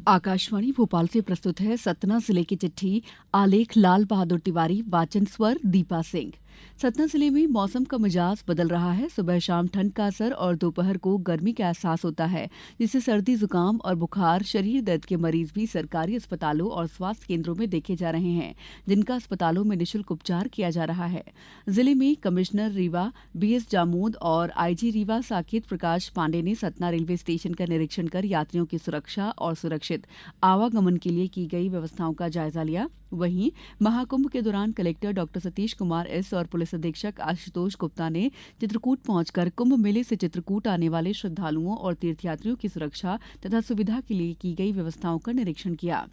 आकाशवाणी भोपाल से प्रस्तुत है सतना जिले की चिट्ठी। आलेख लाल बहादुर तिवारी, वाचन स्वर दीपा सिंह। सतना जिले में मौसम का मिजाज बदल रहा है। सुबह शाम ठंड का असर और दोपहर को गर्मी का एहसास होता है, जिससे सर्दी, जुकाम और बुखार, शरीर दर्द के मरीज भी सरकारी अस्पतालों और स्वास्थ्य केंद्रों में देखे जा रहे हैं, जिनका अस्पतालों में निःशुल्क उपचार किया जा रहा है। जिले में कमिश्नर रीवा बीएस जामोद और आईजी रीवा साकेत प्रकाश पांडे ने सतना रेलवे स्टेशन का निरीक्षण कर यात्रियों की सुरक्षा और सुरक्षित आवागमन के लिए की गई व्यवस्थाओं का जायजा लिया। वहीं महाकुंभ के दौरान collector doctor Satish Kumar S और पुलिस अधीक्षक आशुतोष गुप्ता ने चित्रकूट पहुंचकर कुंभ मेले से चित्रकूट आने वाले श्रद्धालुओं और तीर्थयात्रियों की सुरक्षा तथा सुविधा के लिए की गई व्यवस्थाओं का निरीक्षण किया।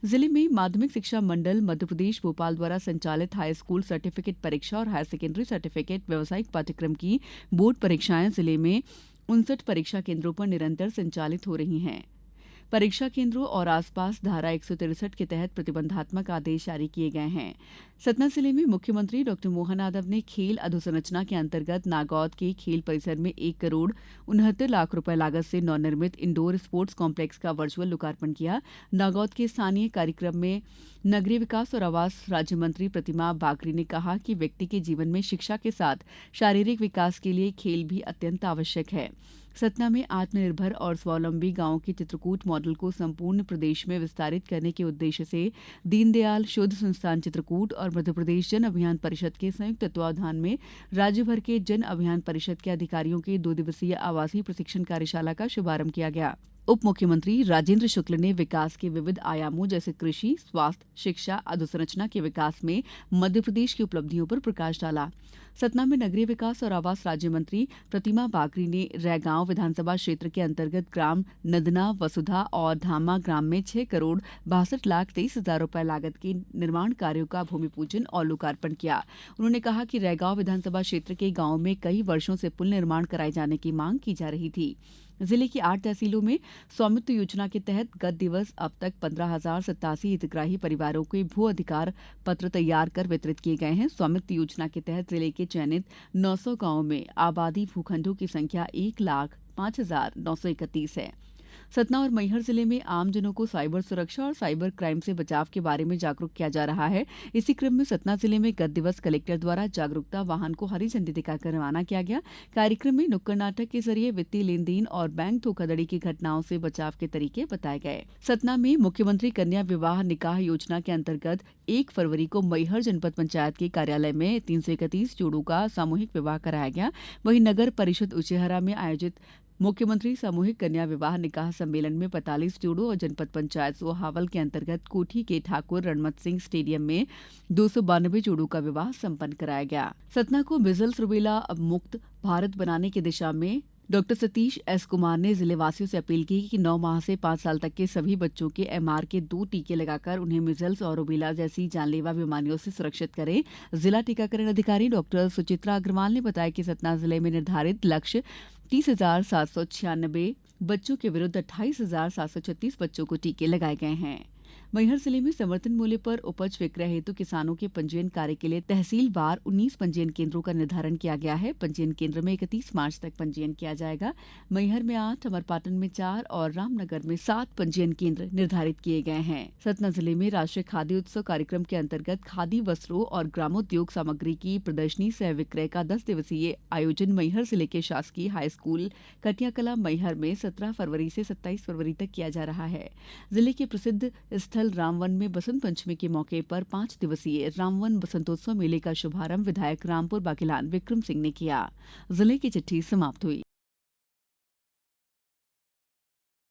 जिले में माध्यमिक शिक्षा मंडल मध्यप्रदेश भोपाल द्वारा संचालित हाई स्कूल सर्टिफिकेट परीक्षा और हायर सेकेंडरी सर्टिफिकेट व्यावसायिक पाठ्यक्रम की बोर्ड परीक्षाएं जिले में 59 परीक्षा केंद्रों पर निरंतर संचालित हो रही हैं। परीक्षा केंद्रों और आसपास धारा 163 के तहत प्रतिबंधात्मक आदेश जारी किए गए हैं। सतना जिले में मुख्यमंत्री डॉक्टर मोहन यादव ने खेल अधोसंरचना के अंतर्गत नागौद के खेल परिसर में 1 करोड़ 69 लाख रुपए लागत से नवनिर्मित इंडोर स्पोर्ट्स कॉम्प्लेक्स का वर्चुअल लोकार्पण किया। नागौद के स्थानीय कार्यक्रम में नगरीय विकास और आवास राज्य मंत्री प्रतिमा बाकरी ने कहा कि व्यक्ति के जीवन में शिक्षा के साथ शारीरिक विकास के लिए खेल भी अत्यंत आवश्यक है। सतना में आत्मनिर्भर और स्वावलंबी गांवों के चित्रकूट मॉडल को संपूर्ण प्रदेश में विस्तारित करने के उद्देश्य से दीनदयाल शोध संस्थान चित्रकूट और मध्यप्रदेश जन अभियान परिषद के संयुक्त तत्वावधान में राज्य भर के जन अभियान परिषद के अधिकारियों के 2 दिवसीय आवासीय प्रशिक्षण कार्यशाला का शुभारंभ किया गया। उप मुख्यमंत्री राजेंद्र शुक्ल ने विकास के विविध आयामों जैसे कृषि, स्वास्थ्य, शिक्षा, अधोसंरचना के विकास में मध्यप्रदेश की उपलब्धियों पर प्रकाश डाला। सतना में नगरीय विकास और आवास राज्य मंत्री प्रतिमा बाकरी ने रैगांव विधानसभा क्षेत्र के अंतर्गत ग्राम नदना, वसुधा और धामा ग्राम में 6 करोड़ 62 लाख 23 हजार रुपए लागत के निर्माण कार्यों का भूमि पूजन और लोकार्पण किया। उन्होंने कहा कि रैगांव विधानसभा क्षेत्र के गांवों में कई वर्षों से पुल निर्माण कराए जाने की मांग की जा रही थी। जिले की 8 तहसीलों में स्वामित्व योजना के तहत गत दिवस अब तक 15,087 हितग्राही परिवारों को भू अधिकार पत्र तैयार कर वितरित किए गए हैं। स्वामित्व योजना के तहत जिले के चयनित 900 गांवों में आबादी भूखंडों की संख्या 1,05,931 है। सतना और मैहर जिले में आमजनों को साइबर सुरक्षा और साइबर क्राइम से बचाव के बारे में जागरूक किया जा रहा है। इसी क्रम में सतना जिले में गत दिवस कलेक्टर द्वारा जागरूकता वाहन को हरी झंडी दिखाकर रवाना किया गया। कार्यक्रम में नुक्कड़ नाटक के जरिए वित्तीय लेन देन और बैंक धोखाधड़ी की घटनाओं से बचाव के तरीके बताए गए। सतना में मुख्यमंत्री कन्या विवाह निकाह योजना के अंतर्गत 1 फरवरी को मैहर जनपद पंचायत के कार्यालय में 331 जोड़ों का सामूहिक विवाह कराया गया। वहीं नगर परिषद उचेहरा में आयोजित मुख्यमंत्री सामूहिक कन्या विवाह निकाह सम्मेलन में 45 जोड़ों और जनपद पंचायत सोहावल के अंतर्गत कोठी के ठाकुर रणमत सिंह स्टेडियम में 292 जोड़ों का विवाह संपन्न कराया गया। सतना को मीजल्स रूबेला मुक्त भारत बनाने की दिशा में डॉक्टर सतीश एस कुमार ने जिलेवासियों से अपील की कि 9 माह से 5 साल तक के सभी बच्चों के एमआर के 2 टीके लगाकर उन्हें मीजल्स और रूबेला जैसी जानलेवा बीमारियों से सुरक्षित करें। जिला टीकाकरण अधिकारी डॉक्टर सुचित्रा अग्रवाल ने बताया कि सतना जिले में निर्धारित लक्ष्य 30,796 बच्चों के विरुद्ध 28,736 बच्चों को टीके लगाए गए हैं। मैहर जिले में समर्थन मूल्य पर उपज विक्रय हेतु किसानों के पंजीयन कार्य के लिए तहसीलवार 19 पंजीयन केंद्रों का निर्धारण किया गया है। पंजीयन केंद्र में 31 मार्च तक पंजीयन किया जाएगा। मैहर में 8, अमरपाटन में 4 और रामनगर में 7 पंजीयन केंद्र निर्धारित किए गए हैं। सतना जिले में राष्ट्रीय खादी उत्सव कार्यक्रम के अंतर्गत खादी वस्त्रों और ग्रामोद्योग सामग्री की प्रदर्शनी सह विक्रय का 10 दिवसीय आयोजन मैहर जिले के शासकीय हाई स्कूल कटियाकला मैहर में 17 फरवरी से 27 फरवरी तक किया जा रहा है। जिले के प्रसिद्ध स्थल रामवन में बसंत पंचमी के मौके पर 5 दिवसीय रामवन बसंतोत्सव मेले का शुभारंभ विधायक रामपुर बागिलान विक्रम सिंह ने किया। जिले की चिट्ठी समाप्त हुई।